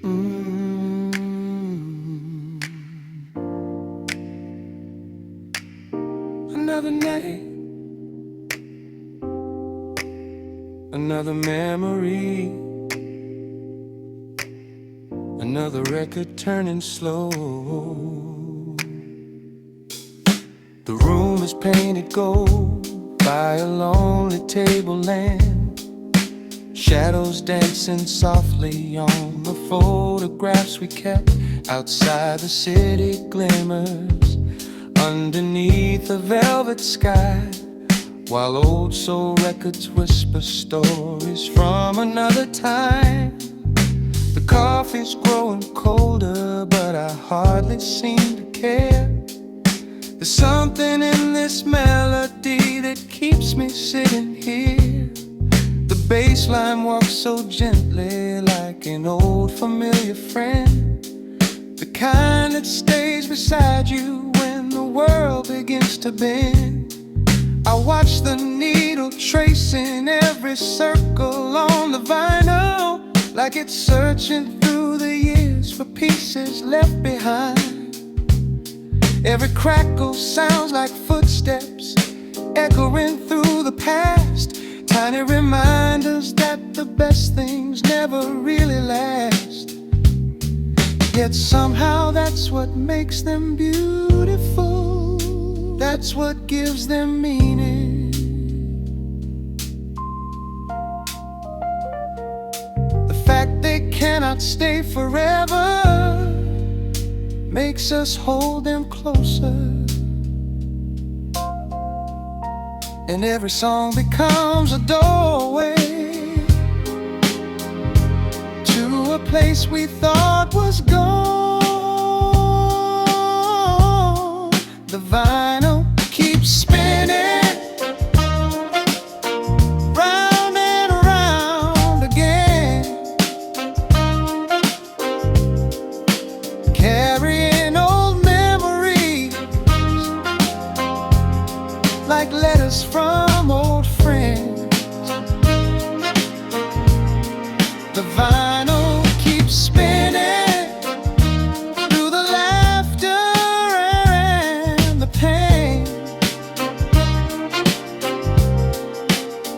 Mm. Another name, another memory, another record turning slow. The room is painted gold by a lonely tableland, shadows dancing softly on the photographs we kept. Outside the city glimmers underneath a velvet sky, while old soul records whisper stories from another time. The coffee's growing colder, but I hardly seem to care. There's something in this melody that keeps me sitting here. The bass line walks so gently, like an old familiar friend, the kind that stays beside you when the world begins to bend. I watch the needle tracing every circle on the vinyl, like it's searching through the years for pieces left behind. Every crackle sounds like footsteps echoing through the past, tiny reminders that the best things never really last. Yet somehow that's what makes them beautiful, that's what gives them meaning. The fact they cannot stay forever makes us hold them closer, and every song becomes a doorway to a place we thought was gone. The vinyl keeps spinning round and around again, carrying old memories like letters from old friends. The vinyl keeps spinning through the laughter and the pain,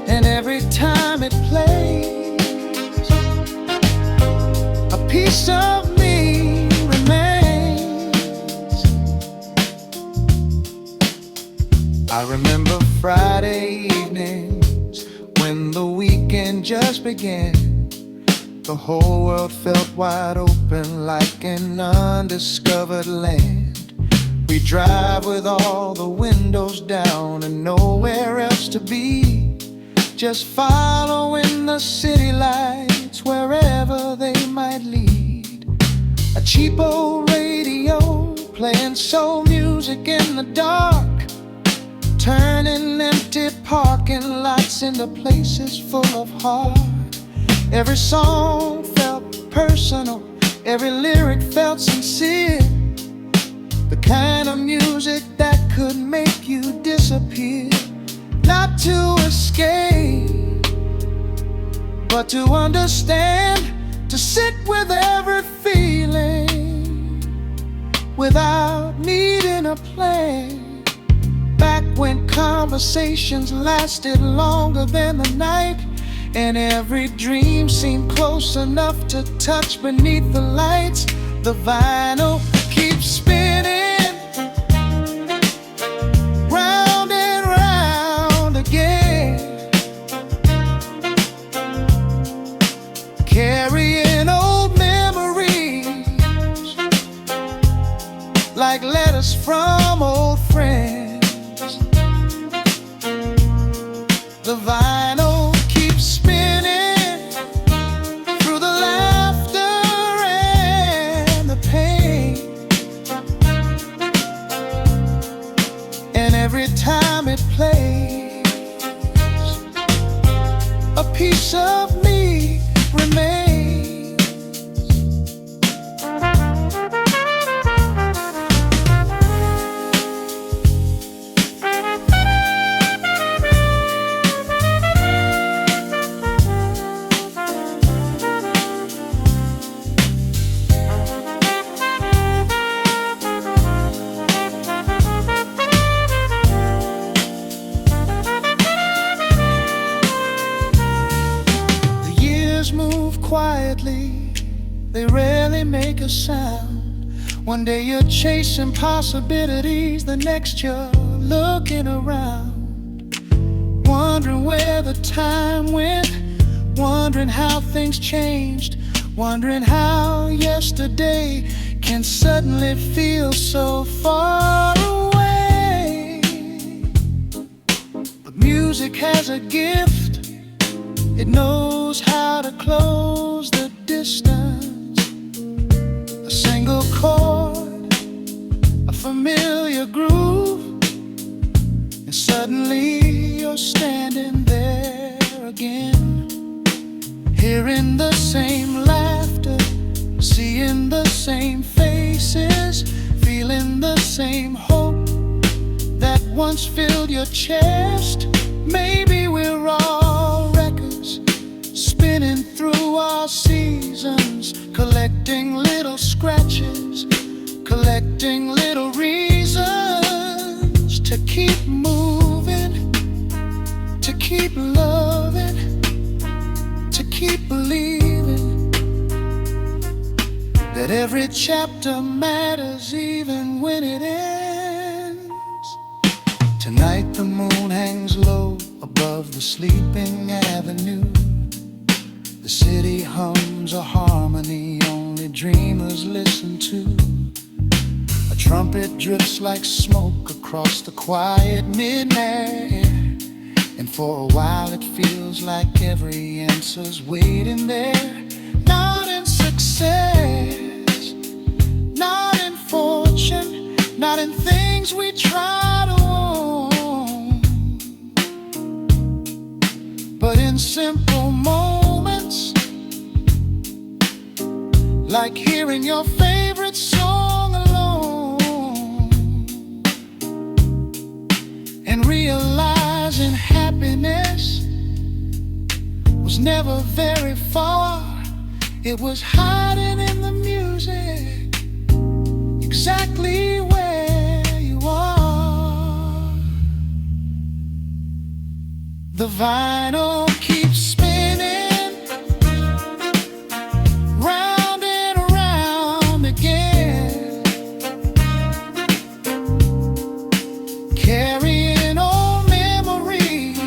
and every time it plays, a piece of me remains. I remember Friday evenings when the weekend just began. The whole world felt wide open, like an undiscovered land. We drive with all the windows down and nowhere else to be, just following the city lights wherever they might lead. A cheap old radio playing soul music in the dark, turning empty parking lots into places full of heart. Every song felt personal, every lyric felt sincere, the kind of music that could make you disappear. Not to escape, but to understand, to sit with every feeling without needing a plan. Back when conversations lasted longer than the night, and every dream seemed close enough to touch beneath the lights. The vinyl keeps spinning round and round again, carrying old memories like letters from old friends. The vinyl keeps spinning through the laughter and the pain, and every time it plays, a piece of me remains. quietly, they rarely make a sound. One day you're chasing possibilities, the next you're looking around, wondering where the time went, wondering how things changed, wondering how yesterday can suddenly feel so far away. But music has a gift, it knows how to close the distance. A single chord, a familiar groove, and suddenly you're standing there again, hearing the same laughter, seeing the same faces, feeling the same hope that once filled your chest. Maybe we're all records spinning through our seasons, collecting little scratches, collecting little reasons to keep moving, to keep loving, to keep believing that every chapter matters even when it ends. Tonight the moon hangs low above the sleeping avenue. The city hums a harmony only dreamers listen to. A trumpet drifts like smoke across the quiet midnight, and for a while it feels like every answer's waiting there. Not in success, not in fortune, not in things we try to own, but in simple moments, like hearing your favorite song alone, and realizing happiness was never very far. It was hiding in the music, exactly where you are. The vinyl keeps spinning, round and around again, carrying old memories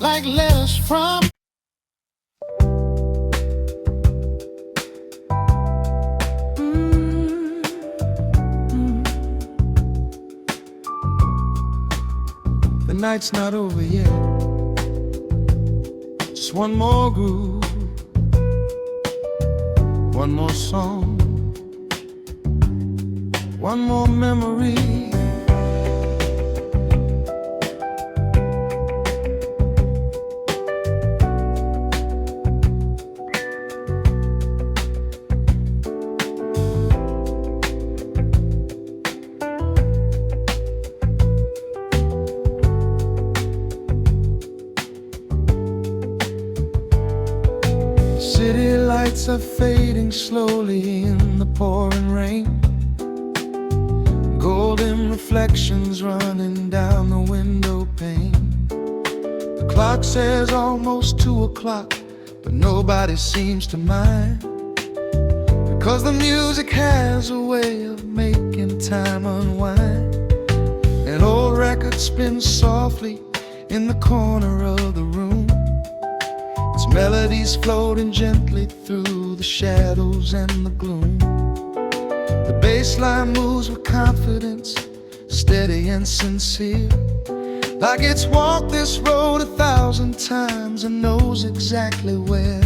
like letters from The night's not over yet, just one more groove, one more song, one more memory. City lights are fading slowly in the pouring rain, golden reflections running down the window pane. The clock says almost 2 o'clock, but nobody seems to mind, because the music has a way of making time unwind. An old record spins softly in the corner of the room, its melodies floating gently through the shadows and the gloom. The bassline moves with confidence, steady and sincere, like it's walked this road 1,000 times and knows exactly where.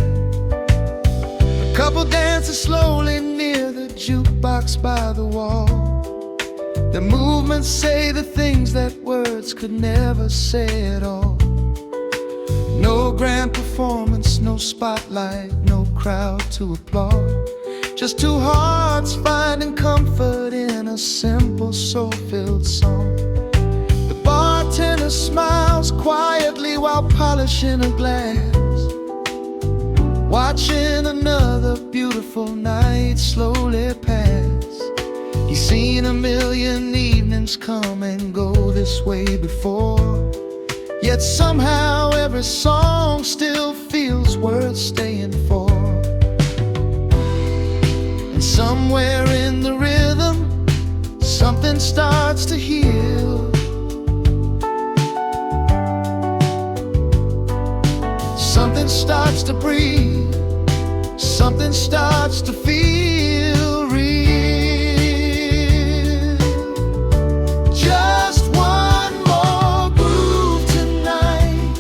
A couple dances slowly near the jukebox by the wall. Their movements say the things that words could never say at all. No grand performance, no spotlight, no crowd to applaud, just two hearts finding comfort in a simple soul-filled song. The bartender smiles quietly while polishing a glass, watching another beautiful night slowly pass. He's seen a million evenings come and go this way before, yet somehow every song still feels starts to heal. Something starts to breathe. Something starts to feel real. Just one more groove tonight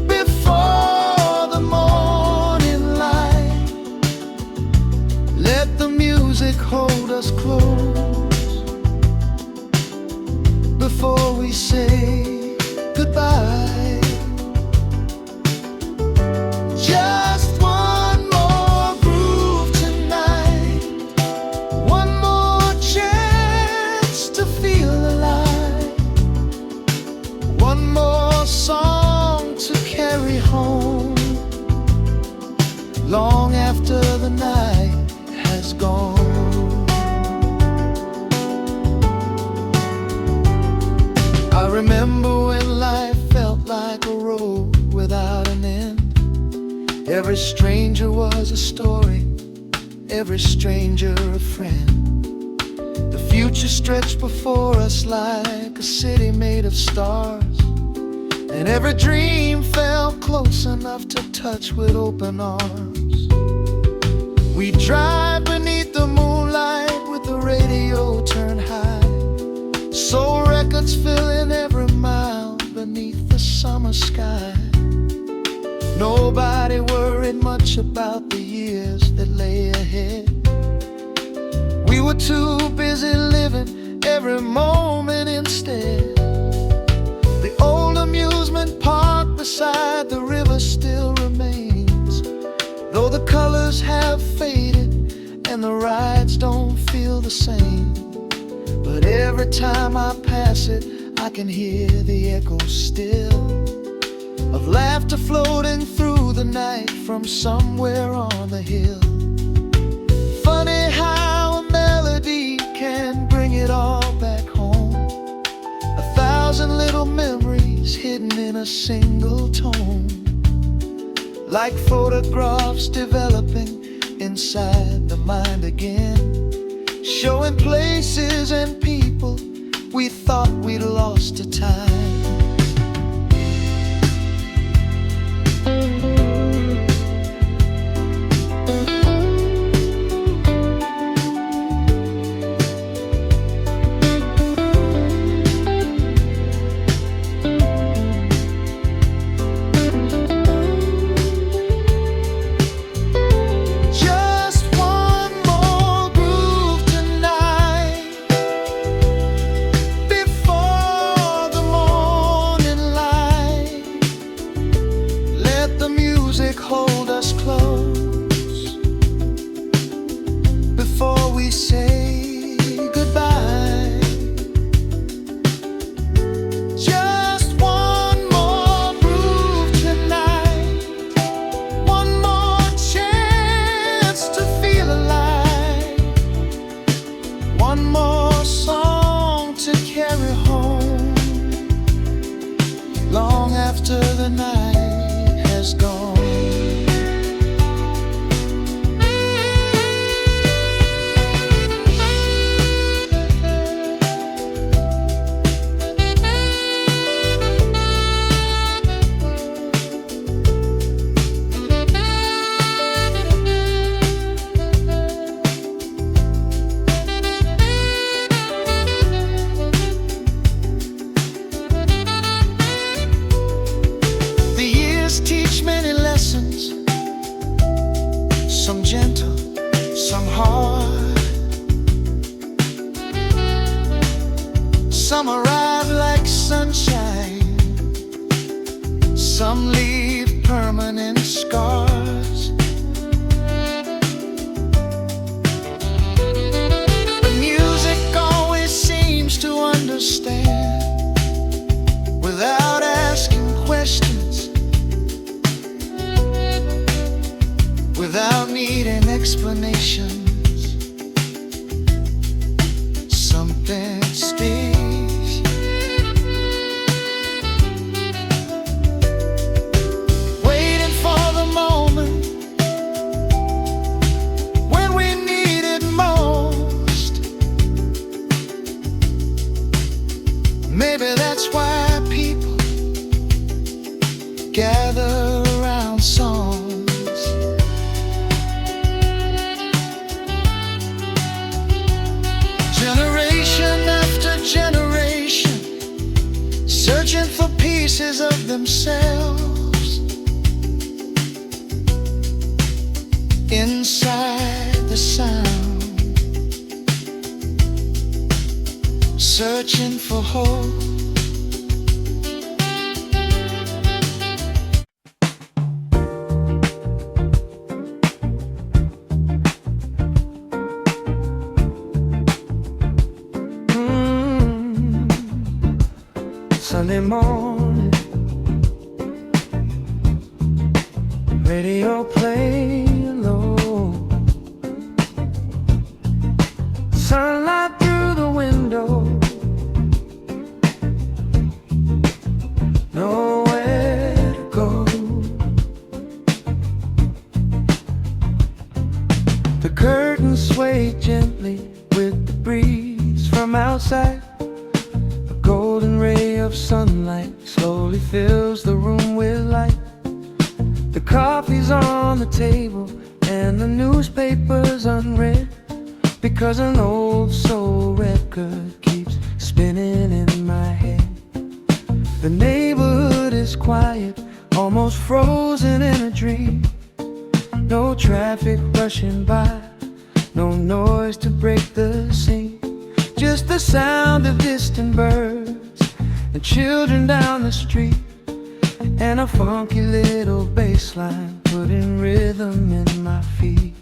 before the morning light. Let the music hold us close before we say goodbye. Just one more groove tonight, one more chance to feel alive, one more song to carry home, long after the night has gone. I remember when life felt like a road without an end. Every stranger was a story, every stranger a friend. The future stretched before us like a city made of stars, and every dream felt close enough to touch with open arms. We drive beneath the moonlight with the radio turned high, soul records filling every mile beneath the summer sky. Nobody worried much about the years that lay ahead. We were too busy living every moment instead. The old amusement park beside the river still remains, though the colors have faded and the rides don't feel the same. But every time I pass it, I can hear the echoes still of laughter floating through the night from somewhere on the hill. Funny how a melody can bring it all back home, 1,000 little memories hidden in a single tone, like photographs developing inside the mind again, showing places and people we thought we'd lost to time. Hold us close before we say goodbye. Just one more groove tonight, one more chance to feel alive, one more song to carry home, long after the night has gone. Teach many lessons, some gentle, some hard. Some arrive like sunshine, some leave permanent scars. But music always seems to understand without asking questions, without needing explanations. Something speaks, waiting for the moment when we need it most. gather around songs. Generation after generation, searching for pieces of themselves inside the sound, searching for hope. Sunday morning, radio playing low, sunlight through the window, nowhere to go. The curtains sway gently with the breeze from outside. Golden ray of sunlight slowly fills the room with light. The coffee's on the table and the newspaper's unread, because an old soul record keeps spinning in my head. The neighborhood is quiet, almost frozen in a dream. No traffic rushing by, no noise to break the scene. Just the sound of distant birds and children down the street, and a funky little bassline putting rhythm in my feet.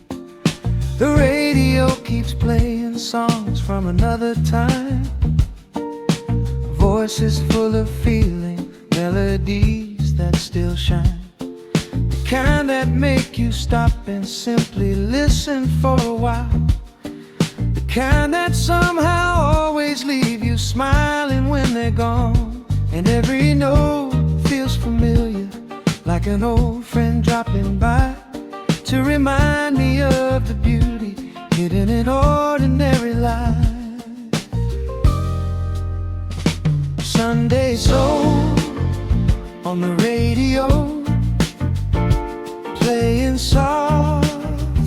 The radio keeps playing songs from another time, voices full of feeling, melodies that still shine. The kind that make you stop and simply listen for a while. The kind that somehow always leave you smiling when they're gone. And every note feels familiar, like an old friend dropping by, to remind me of the beauty hidden in ordinary life. Sunday soul on the radio, playing soft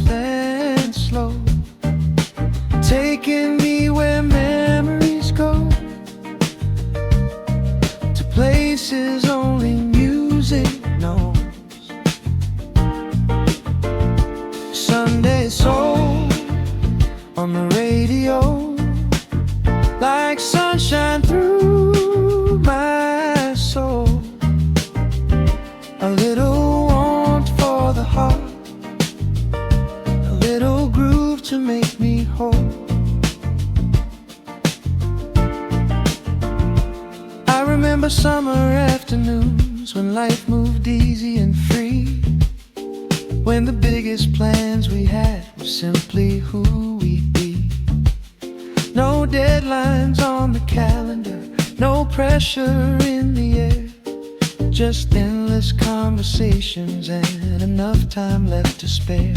and slow, taking me where memories go, to places only music knows. Sunday soul on the radio, like sunshine through my soul. A little warmth for the heart, a little groove to make me whole. I remember summer afternoons when life moved easy and free, when the biggest plans we had were simply who we'd be. No deadlines on the calendar, no pressure in the air, just endless conversations and enough time left to spare.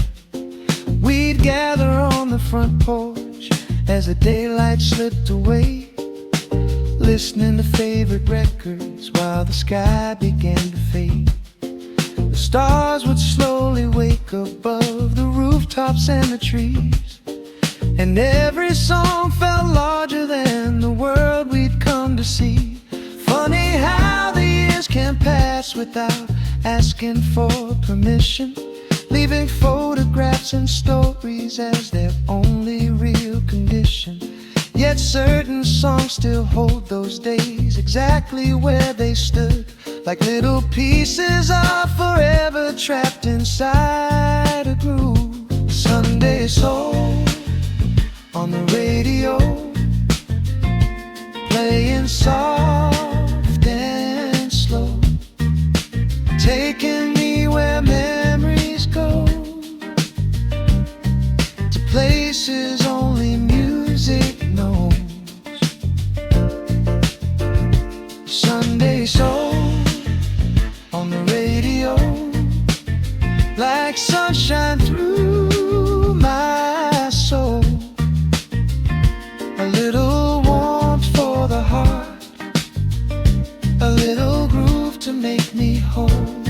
We'd gather on the front porch as the daylight slipped away, listening to favorite records while the sky began to fade. The stars would slowly wake above the rooftops and the trees, and every song felt larger than the world we'd come to see. Funny how the years can pass without asking for permission, leaving photographs and stories as their only real condition. Yet certain songs still hold those days exactly where they stood, like little pieces of forever trapped inside a groove. Sunday soul on the radio, playing soft and slow, taking me where memories go, to places only music knows. Sunday soul on the radio, like sunshine through my soul. A little warmth for the heart, a little groove to make me whole.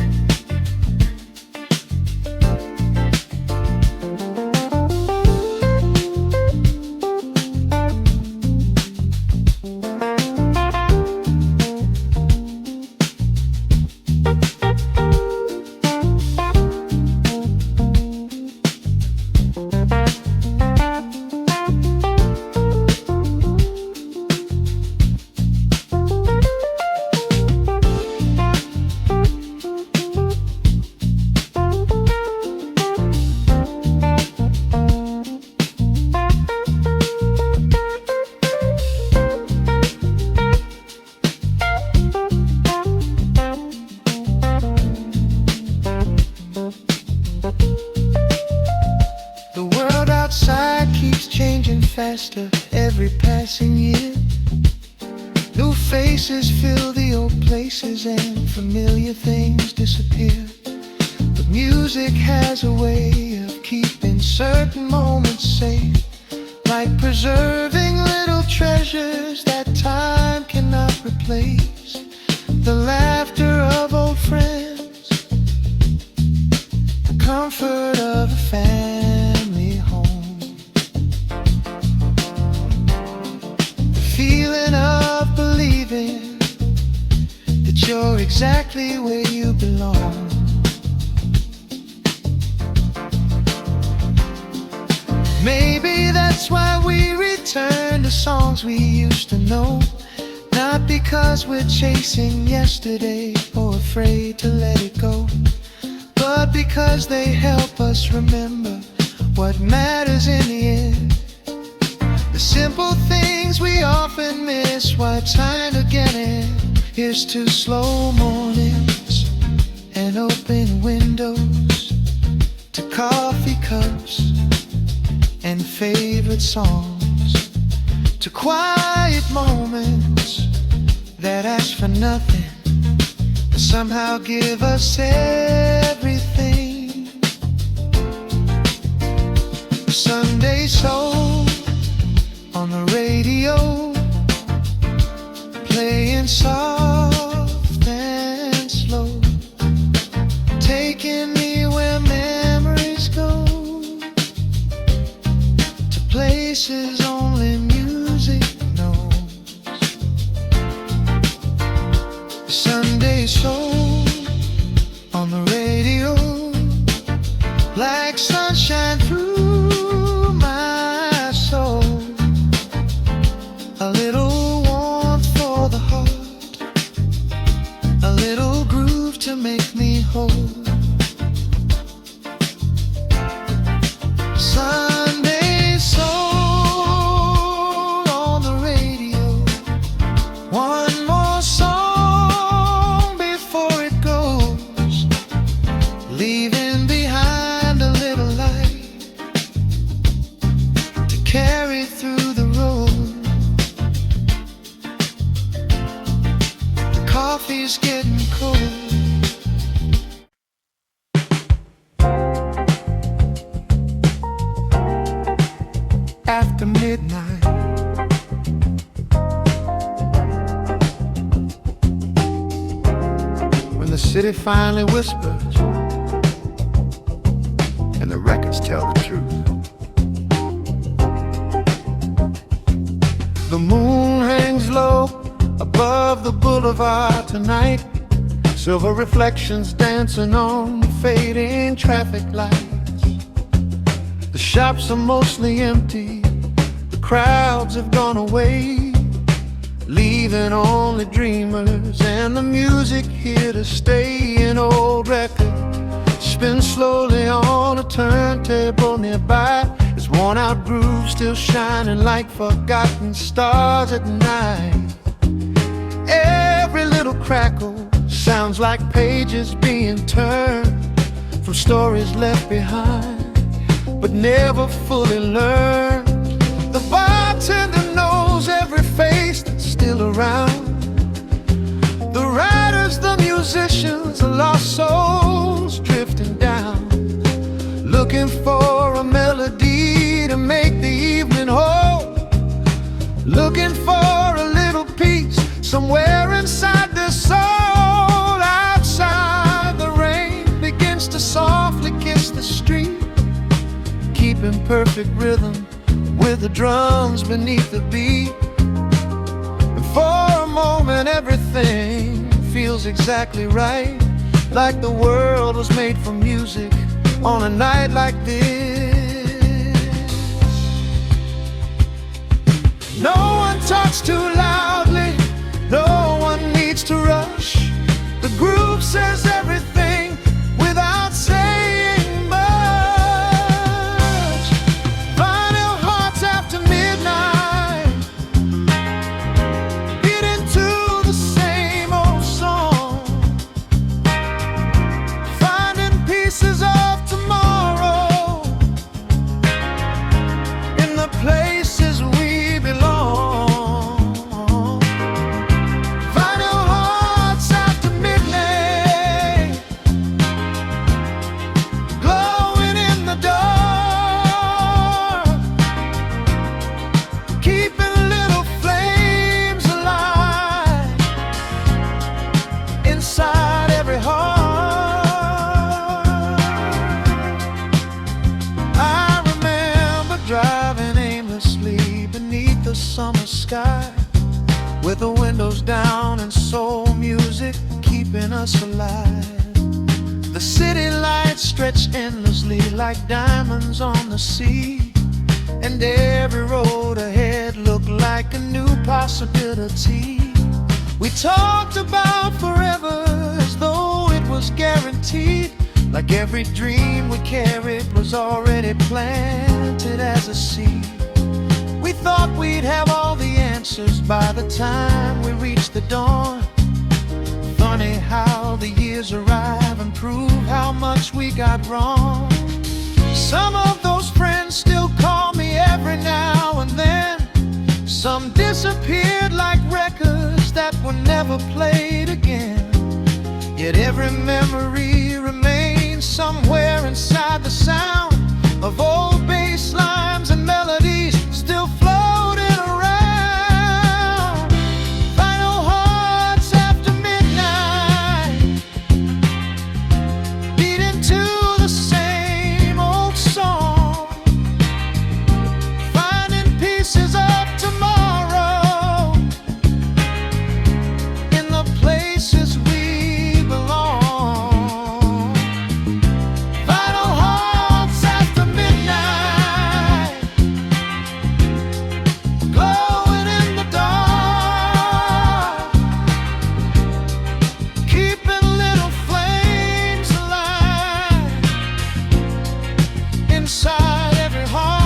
faster every passing year. New faces fill the old places and familiar things disappear. But music has a way of keeping certain moments safe, like preserving little treasures that time cannot replace. The laughter of old friends, the comfort of a family home, the feeling of believing that you're exactly where you belong. Maybe that's why we return to songs we used to know, not because we're chasing yesterday or afraid to let it go, but because they help us remember what matters in the end. The simple things we often miss while trying to get in. Here's to slow mornings and open windows, to coffee cups and favorite songs, to quiet moments that ask for nothing but somehow give us everything. Sunday soul on the radio, playing soft and slow, taking me where memories go, to places only music knows. Sunday soul on the radio, like sunshine through my soul, a little warmth for the heart, a little groove to make me whole. Sunday soul on the radio, one more song before it goes, leaving behind a little light to carry through the road. The coffee's getting cold. After midnight, when the city finally whispers and the records tell the truth, the moon hangs low above the boulevard tonight, silver reflections dancing on the fading traffic lights. The shops are mostly empty, the crowds have gone away, leaving only dreamers and the music here to stay. An old record spins slowly on a turntable nearby, its worn out groove still shining like forgotten stars at night. Every little crackle sounds like pages being turned from stories left behind but never fully learned. The bartender knows every face that's still around, the writers, the musicians, the lost souls drifting down, looking for a melody to make the evening whole, looking for a little peace somewhere inside their soul. Outside, the rain begins to softly kiss the street, keeping perfect rhythm with the drums beneath the beat. And for a moment everything feels exactly right, like the world was made for music on a night like this. No one talks too loudly, no one needs to rush. The groove says everything without saying much. Vinyl hearts after midnight, get into the same old song, finding pieces of tomorrow in the places with the windows down and soul music keeping us alive. The city lights stretch endlessly like diamonds on the sea, and every road ahead looked like a new possibility. We talked about forever as though it was guaranteed, like every dream we carried was already planted as a seed. We thought we'd have all the answers by the time we reached the dawn. Funny how the years arrive and prove how much we got wrong. Some of those friends still call me every now and then. Some disappeared like records that were never played again. Yet every memory remains somewhere inside the sound of old basslines and melodies still floating around. Final hearts after midnight, beating to the same old song, finding pieces of tomorrow in the places we belong. Final hearts after midnight, glowing in the dark, keeping little flames alive inside every heart.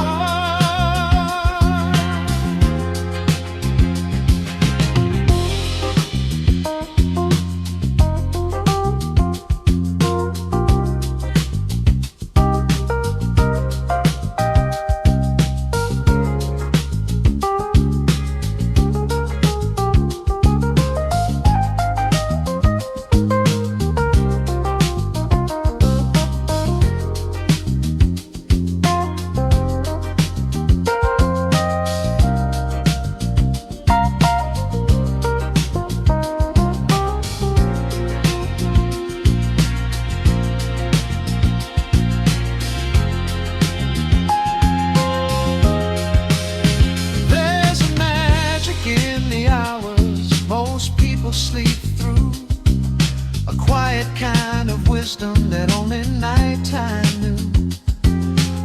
Sleep through a quiet kind of wisdom that only nighttime knew.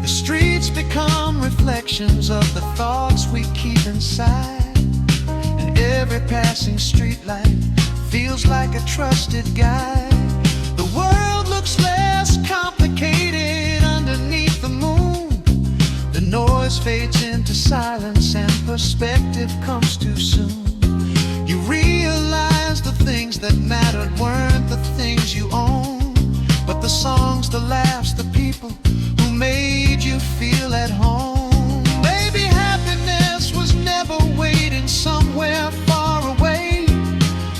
The streets become reflections of the thoughts we keep inside, and every passing streetlight feels like a trusted guide. The world looks less complicated underneath the moon. The noise fades into silence and perspective comes too soon. You realize the things that mattered weren't the things you own, but the songs, the laughs, the people who made you feel at home. Maybe happiness was never waiting somewhere far away.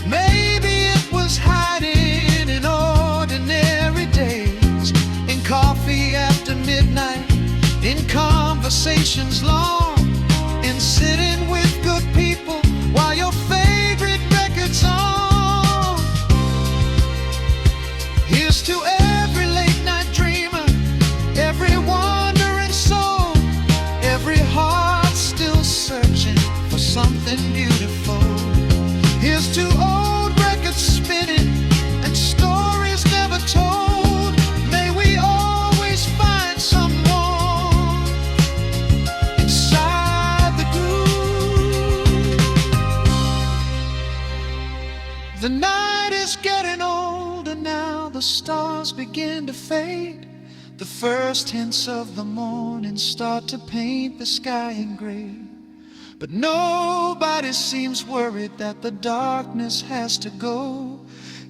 Maybe it was hiding in ordinary days, in coffee after midnight, in conversations long, in sitting with good people while your favorite record's on. Here's to every late night dreamer, every wandering soul, every heart still searching for something beautiful. Here's to old records spinning and stories never told. May we always find someone inside the groove. The night is getting older now, the stars begin to fade. The first hints of the morning start to paint the sky in gray. But nobody seems worried that the darkness has to go,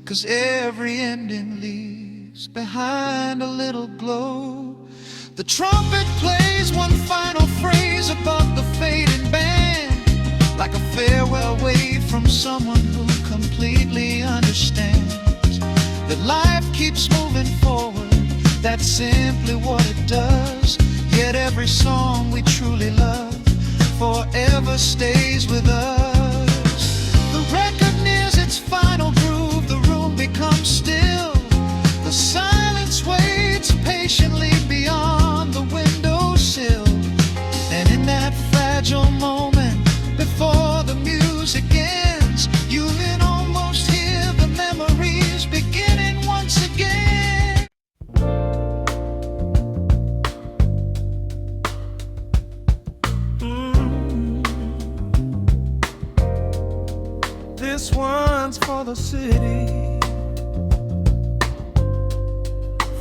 'cause every ending leaves behind a little glow. The trumpet plays one final phrase above the fading band, like a farewell wave from someone who completely understands that life keeps moving forward. That's simply what it does. Yet every song we truly love forever stays with us. The record nears its final groove, the room becomes still. The silence waits patiently beyond the windowsill. And in that fragile moment before the music ends, the city,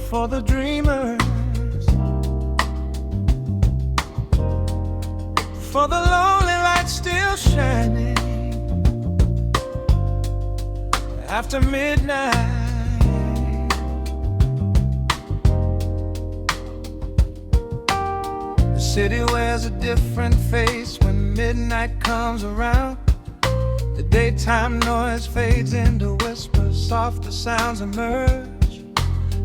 for the dreamers, for the lonely light still shining after midnight. The city wears a different face when midnight comes around. The daytime noise fades into whispers, softer sounds emerge.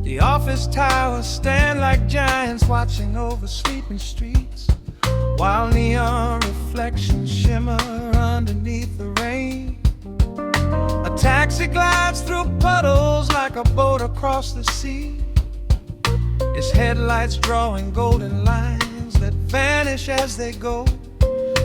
The office towers stand like giants watching over sleeping streets, while neon reflections shimmer underneath the rain. A taxi glides through puddles like a boat across the sea, its headlights drawing golden lines that vanish as they go.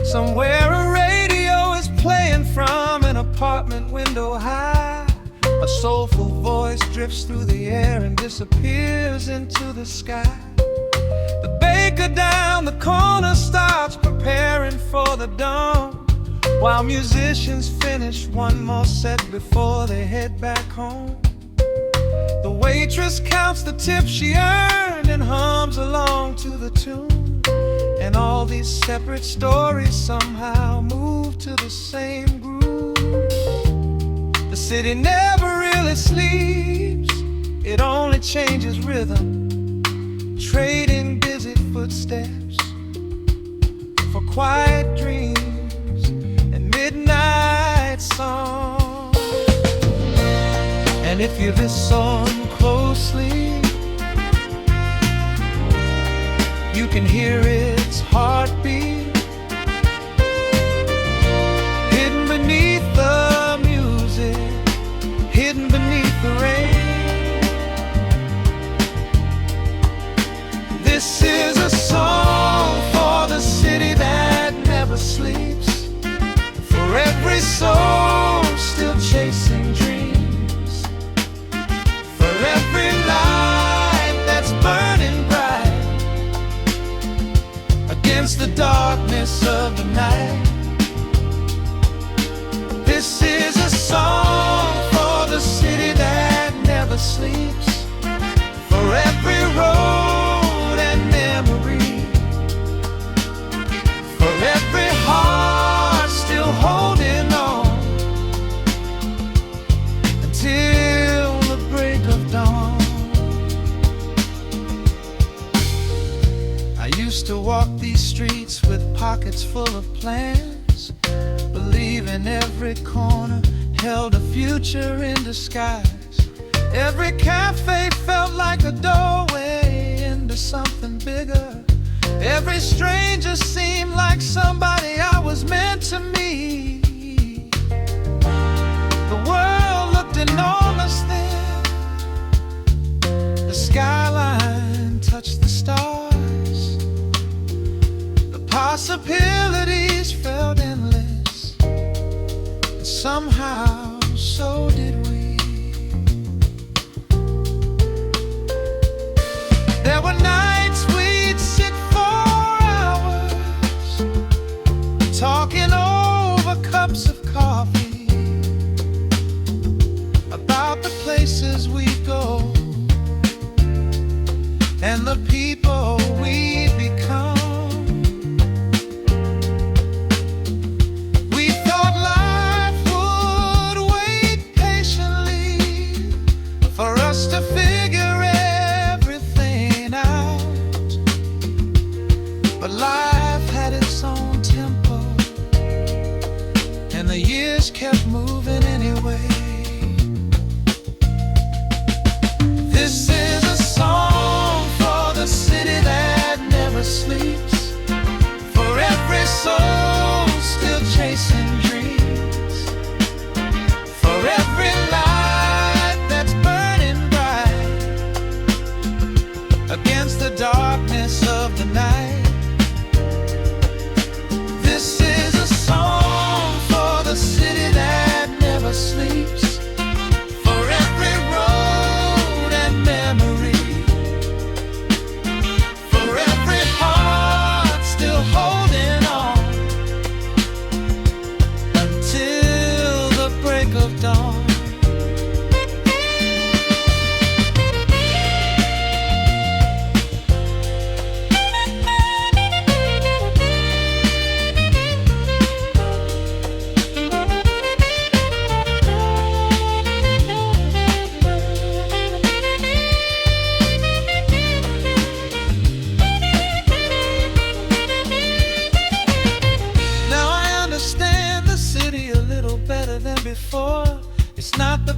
Somewhere a radio is playing from an apartment window high. A soulful voice drifts through the air and disappears into the sky. The baker down the corner starts preparing for the dawn, while musicians finish one more set before they head back home. The waitress counts the tips she earned and hums along to the tune, and all these separate stories somehow move to the same groove. The city never really sleeps, it only changes rhythm, trading busy footsteps for quiet dreams and midnight songs. And if you listen closely, you can hear its heartbeat, hidden beneath the music, hidden beneath the rain. This is a song for the city that never sleeps, for every soul still chasing dreams, for every light that's burning bright against the darkness of the night. This is a song for the city that never sleeps, for every road and memory, for every heart still holding on until the break of dawn. I used to walk these streets with pockets full of plans, believing every corner held a future in disguise. Every cafe felt like a doorway into something bigger. Every stranger seemed like somebody I was meant to meet. The world looked enormous then, the skyline touched the stars, the possibilities felt endless, and somehow so did we. There were nights we'd sit for hours, talking over cups of coffee, about the places we'd go and the people we'd become. We thought life would wait patiently for us to figure everything out, but life had its own tempo, and the years kept moving anyway. This is a song for the city that never sleeps, for every soul still chasing dreams, for every light that's burning bright against the darkness of the night. This is a song for the city that never sleeps, for every road and memory, for every heart still holding on until the break of dawn.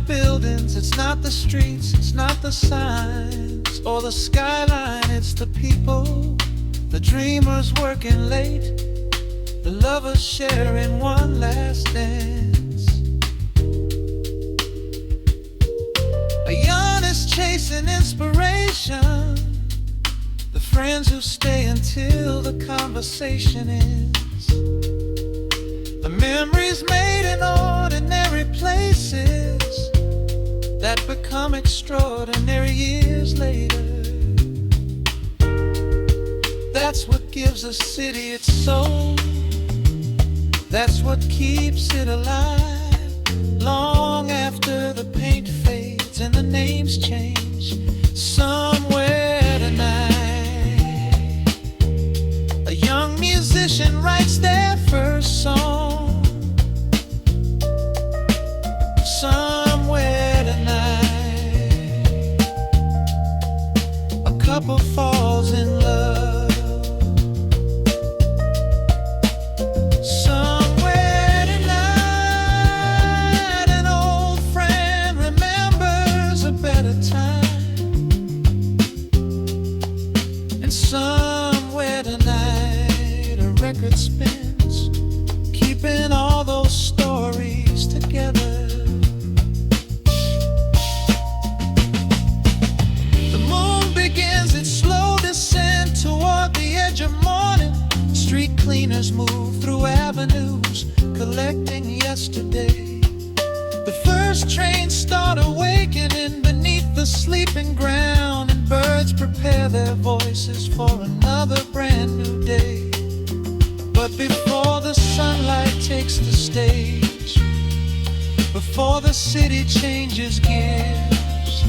buildings, it's not the streets, it's not the signs or the skyline, it's the people, the dreamers working late, the lovers sharing one last dance. A yarn is chasing inspiration, the friends who stay until the conversation ends. The memories made in ordinary places that become extraordinary years later. That's what gives a city its soul. That's what keeps it alive long after the paint fades and the names change. Somewhere tonight, a young musician writes their first song. Somewhere tonight, a couple falls in love. Somewhere tonight, an old friend remembers a better time. And somewhere tonight, a record spins, keeping all those stories together. The moon begins its slow descent toward the edge of morning. Street cleaners move through avenues, collecting yesterday. The first trains start awakening beneath the sleeping ground, and birds prepare their voices for another brand new day. But before the sunlight takes the stage, before the city changes gears,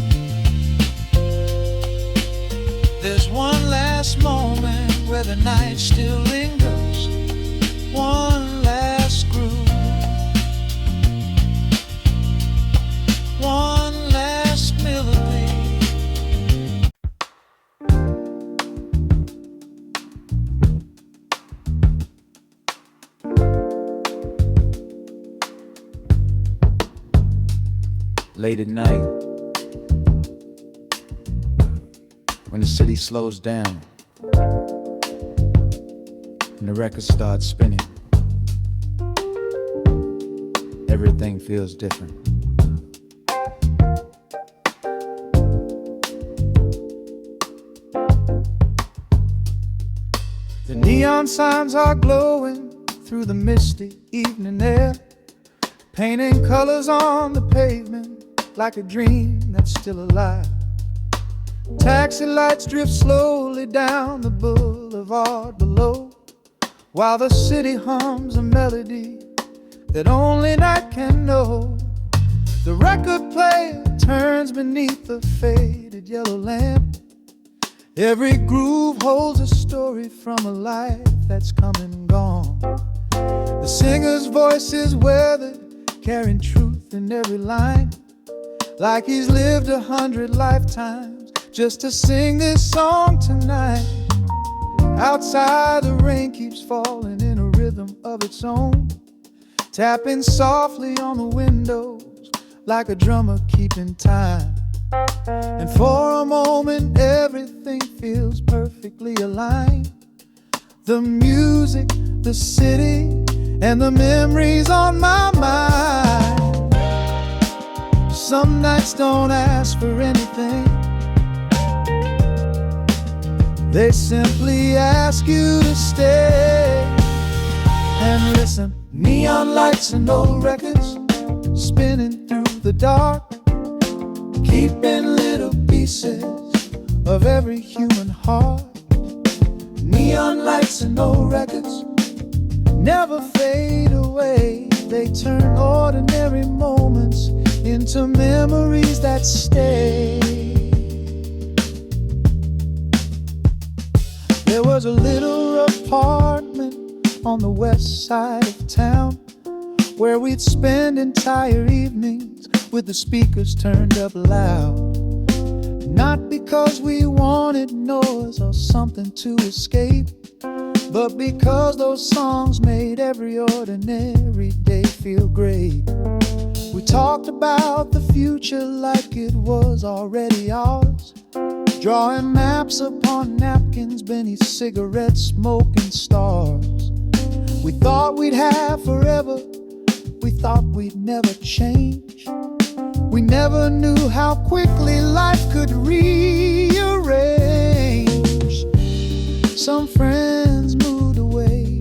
there's one last moment where the night still lingers. One last groove, one last melody. Late at night, when the city slows down and the record starts spinning, everything feels different. The neon signs are glowing through the misty evening air, painting colors on the pavement like a dream that's still alive. Taxi lights drift slowly down the boulevard below, while the city hums a melody that only night can know. The record player turns beneath the faded yellow lamp. Every groove holds a story from a life that's come and gone. The singer's voice is weathered, carrying truth in every line, like he's lived 100 lifetimes just to sing this song tonight. Outside, the rain keeps falling in a rhythm of its own, tapping softly on the windows like a drummer keeping time. And for a moment, everything feels perfectly aligned. The music, the city, and the memories on my mind. Some nights don't ask for anything, they simply ask you to stay and listen. Neon lights and old records spinning through the dark, keeping little pieces of every human heart. Neon lights and old records never fade away. They turn ordinary moments into memories that stay. There was a little apartment on the west side of town, where we'd spend entire evenings with the speakers turned up loud. Not because we wanted noise or something to escape, but because those songs made every ordinary day feel great. We talked about the future like it was already ours, drawing maps upon napkins beneath cigarette smoke and stars. We thought we'd have forever, we thought we'd never change. We never knew how quickly life could rearrange. Some friends moved away,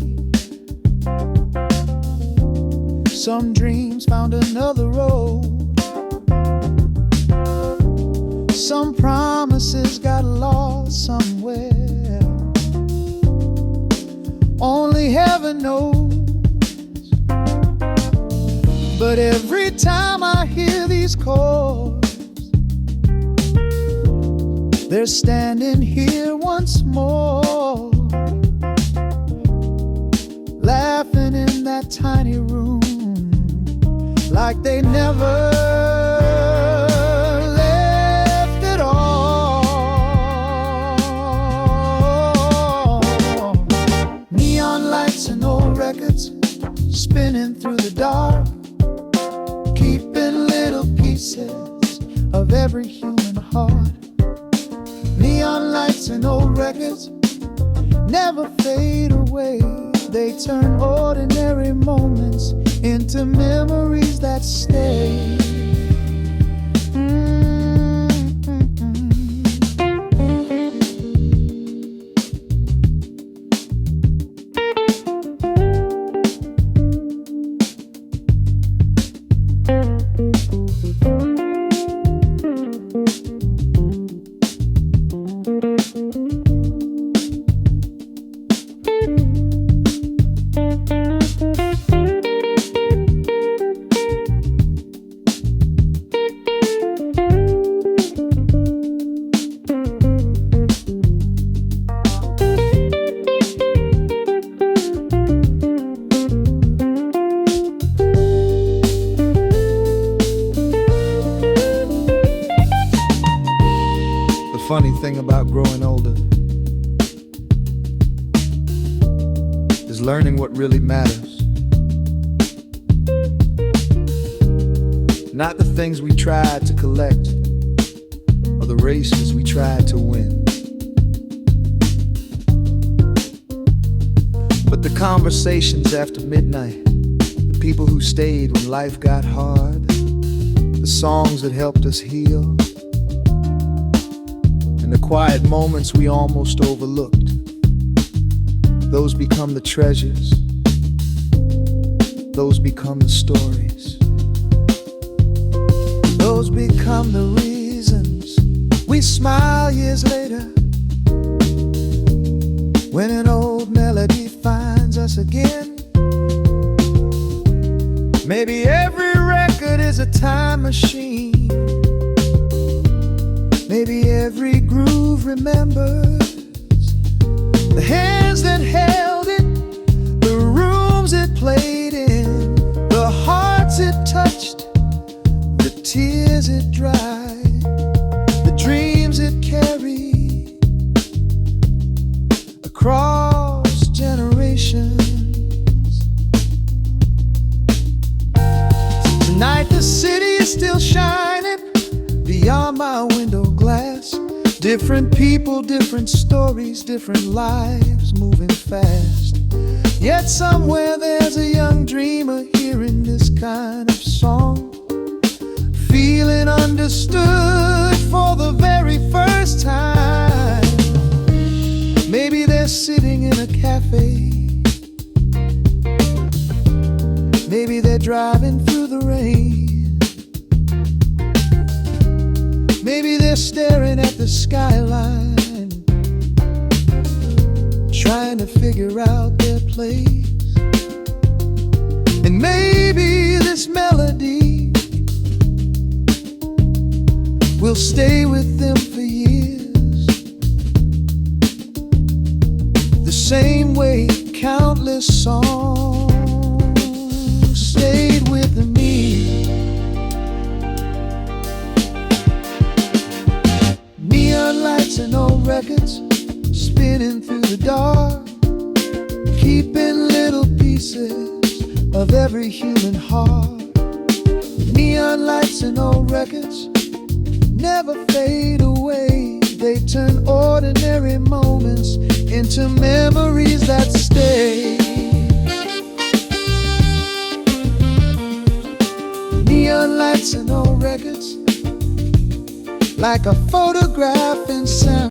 some dreams found another road, some promises got lost somewhere. Only heaven knows. But every time I hear these chords, they're standing here once more, laughing in that tiny room like they never left at all. Neon lights and old records spinning through the dark, keeping little pieces of every human heart. Neon lights and old records never fade away. They turn ordinary moments into memories that stay. The funny thing about growing older is learning what really matters. Not the things we tried to collect or the races we tried to win, but the conversations after midnight, the people who stayed when life got hard, the songs that helped us heal, and the quiet moments we almost overlooked. Those become the treasures, those become the stories, those become the reasons we smile years later when an old melody finds us again. Maybe every record is a time machine, maybe every groove remembers the hands that held it, the rooms it played in, the hearts it touched, the tears it dried, the dreams it carried across generations. Tonight the city is still shining beyond my window glass. Different people, different stories, different lives moving fast. Yet somewhere there's a young dreamer hearing this kind of song, feeling understood for the very first time. Maybe they're sitting in a cafe, maybe they're driving through the rain, maybe they're staring at the skyline, trying to figure out their place. And maybe this melody will stay with them for years, the same way countless songs stayed with me. Neon lights and old records spinning through the dark, keeping little pieces of every human heart. Neon Neon lights and old records never fade away. They turn ordinary moments into memories that stay. Neon lights and old records, like a photograph in sound.